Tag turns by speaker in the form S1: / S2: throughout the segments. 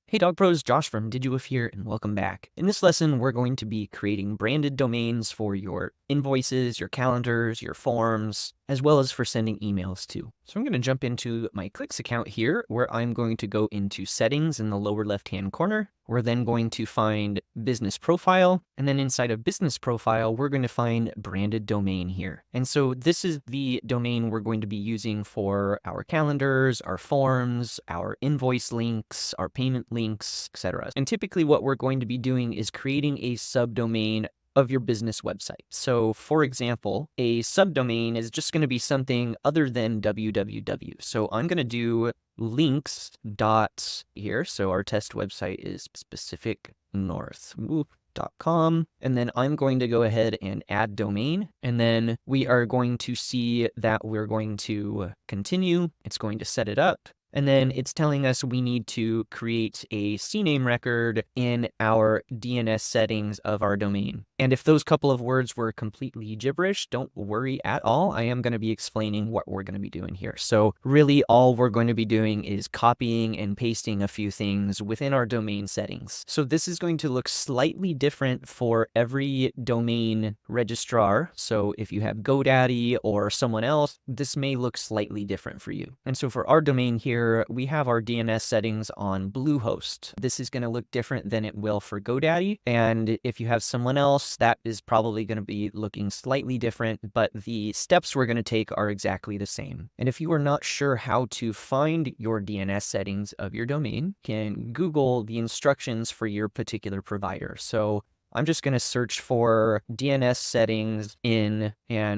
S1: Hey Dog Pros, Josh from DigiWolf here, and welcome back. In this lesson, we're going to be creating branded domains for your invoices, your calendars, your forms, as well as for sending emails too. So I'm going to jump into my Clicks account here, where I'm going to go into settings in the lower left-hand corner. We're then going to find business profile, and then inside of business profile, we're going to find branded domain here. And so this is the domain we're going to be using for our calendars, our forms, our invoice links, our payment links, etc. And typically what we're going to be doing is creating a subdomain of your business website. So for example, a subdomain is just going to be something other than www. So I'm going to do links dot here. So our test website is pacificnorth.com. And then I'm going to go ahead and add domain. And then we are going to see that we're going to continue. It's going to set it up. And then it's telling us we need to create a CNAME record in our DNS settings of our domain. And if those couple of words were completely gibberish, don't worry at all. I am going to be explaining what we're going to be doing here. So really all we're going to be doing is copying and pasting a few things within our domain settings. So this is going to look slightly different for every domain registrar. So if you have GoDaddy or someone else, this may look slightly different for you. And so for our domain here, we have our DNS settings on Bluehost. This is going to look different than it will for GoDaddy. And if you have someone else, that is probably going to be looking slightly different, but the steps we're going to take are exactly the same. And if you are not sure how to find your DNS settings of your domain, you can Google the instructions for your particular provider. So I'm just going to search for DNS settings and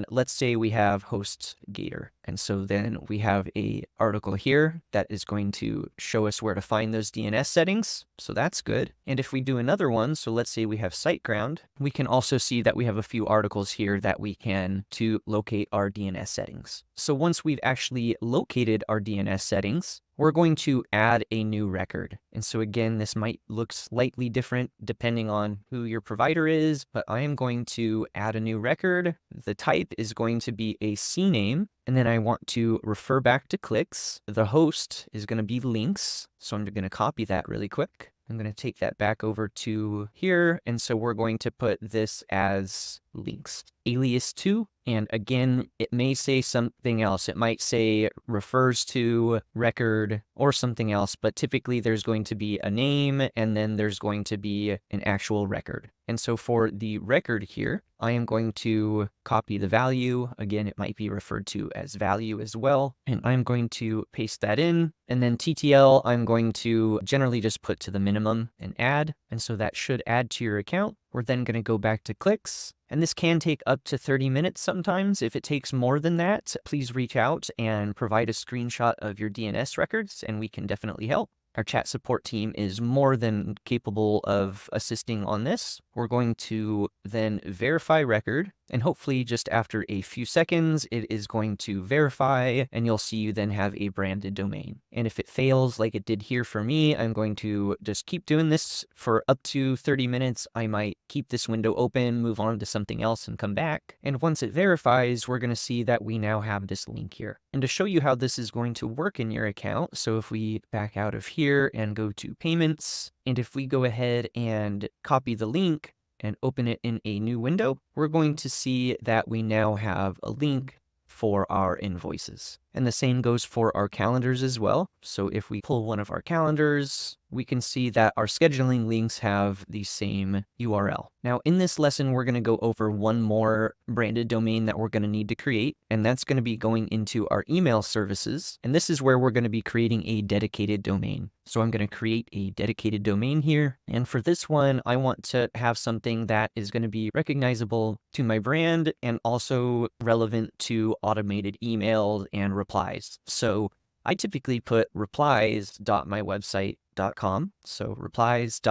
S1: let's say we have HostGator. And so then we have a article here that is going to show us where to find those DNS settings. So that's good. And if we do another one, so let's say we have SiteGround, we can also see that we have a few articles here that we can to locate our DNS settings. So once we've actually located our DNS settings, we're going to add a new record. And so again, this might look slightly different depending on who your provider is, but I am going to add a new record. The type is going to be a CNAME, and then I want to refer back to clicks. The host is going to be links, so I'm going to copy that really quick. I'm going to take that back over to here, and so we're going to put this as links. Alias to, and again, it may say something else. It might say refers to record or something else, but typically there's going to be a name and then there's going to be an actual record. And so for the record here, I am going to copy the value. Again, it might be referred to as value as well. And I'm going to paste that in. And then TTL, I'm going to generally just put to the minimum and add. And so that should add to your account. We're then going to go back to clicks. And this can take up to 30 minutes sometimes. If it takes more than that, please reach out and provide a screenshot of your DNS records, and we can definitely help. Our chat support team is more than capable of assisting on this. We're going to then verify record, and hopefully just after a few seconds, it is going to verify, and you'll see you then have a branded domain. And if it fails like it did here for me, I'm going to just keep doing this for up to 30 minutes. I might keep this window open, move on to something else, and come back. And once it verifies, we're going to see that we now have this link here. And to show you how this is going to work in your account, so if we back out of here and go to payments, and if we go ahead and copy the link and open it in a new window, we're going to see that we now have a link for our invoices. And the same goes for our calendars as well. So if we pull one of our calendars, we can see that our scheduling links have the same URL. Now in this lesson, we're going to go over one more branded domain that we're going to need to create, and that's going to be going into our email services. And this is where we're going to be creating a dedicated domain. So I'm going to create a dedicated domain here. And for this one, I want to have something that is going to be recognizable to my brand and also relevant to automated emails and replies. So I typically put replies.mywebsite.com. So replies.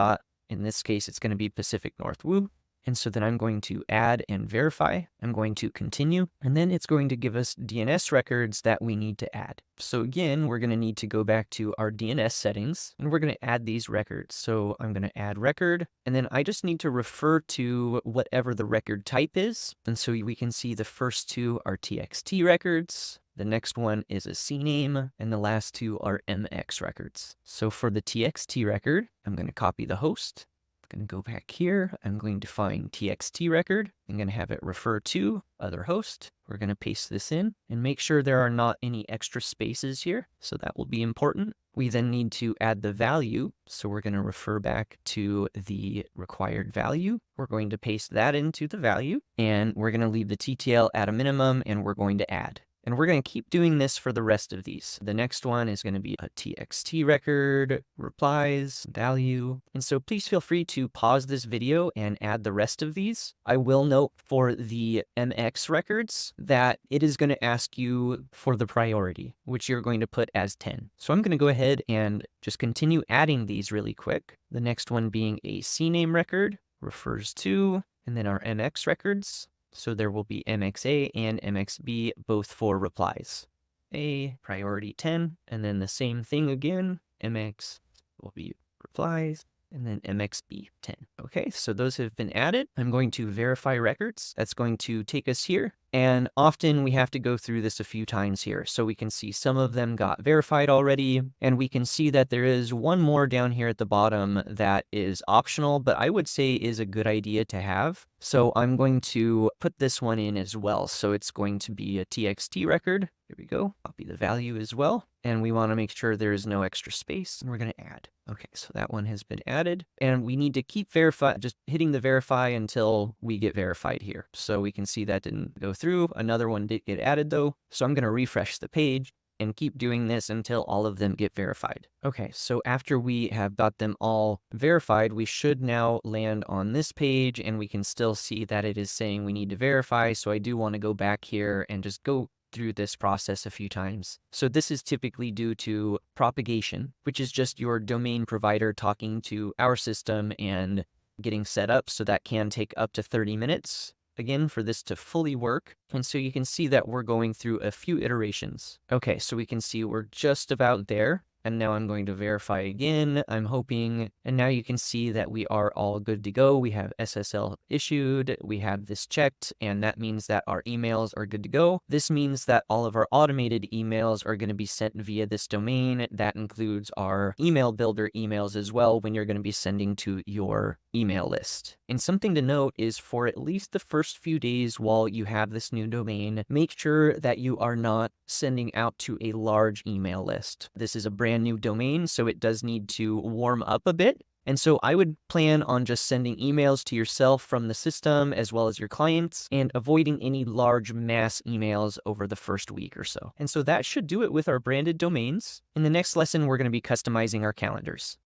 S1: In this case, it's going to be Pacific North Woo. And so then I'm going to add and verify. I'm going to continue, and then it's going to give us DNS records that we need to add. So again, we're going to need to go back to our DNS settings, and we're going to add these records. So I'm going to add record, and then I just need to refer to whatever the record type is. And so we can see the first two are TXT records. The next one is a CNAME, and the last two are MX records. So for the TXT record, I'm going to copy the host. I'm going to go back here. I'm going to find TXT record. I'm going to have it refer to other host. We're going to paste this in and make sure there are not any extra spaces here. So that will be important. We then need to add the value. So we're going to refer back to the required value. We're going to paste that into the value, and we're going to leave the TTL at a minimum, and we're going to add. And we're going to keep doing this for the rest of these. The next one is going to be a TXT record, replies, value. And so please feel free to pause this video and add the rest of these. I will note for the MX records that it is going to ask you for the priority, which you're going to put as 10. So I'm going to go ahead and just continue adding these really quick. The next one being a CNAME record, refers to, and then our MX records. So there will be MXA and MXB, both for replies. A, priority 10, and then the same thing again. MX will be replies, and then MXB 10. Okay, so those have been added. I'm going to verify records. That's going to take us here. And often we have to go through this a few times here. So we can see some of them got verified already, and we can see that there is one more down here at the bottom that is optional, but I would say is a good idea to have. So I'm going to put this one in as well. So it's going to be a TXT record. Here we go. Copy the value as well. And we want to make sure there is no extra space, and we're going to add. Okay, so that one has been added, and we need to keep just hitting the verify until we get verified here. So we can see that didn't go through. Another one did get added though. So I'm going to refresh the page and keep doing this until all of them get verified. Okay, so after we have got them all verified, we should now land on this page, and we can still see that it is saying we need to verify. So I do want to go back here and just go through this process a few times. So this is typically due to propagation, which is just your domain provider talking to our system and getting set up. So that can take up to 30 minutes. Again, for this to fully work. And so you can see that we're going through a few iterations. Okay, so we can see we're just about there. And now I'm going to verify again. I'm hoping, and now you can see that we are all good to go. We have SSL issued, we have this checked, and that means that our emails are good to go. This means that all of our automated emails are going to be sent via this domain. That includes our email builder emails as well when you're going to be sending to your email list. And something to note is for at least the first few days while you have this new domain, make sure that you are not sending out to a large email list. This is a brand new domain, so it does need to warm up a bit. And so I would plan on just sending emails to yourself from the system as well as your clients, and avoiding any large mass emails over the first week or so. And so that should do it with our branded domains. In the next lesson, we're going to be customizing our calendars.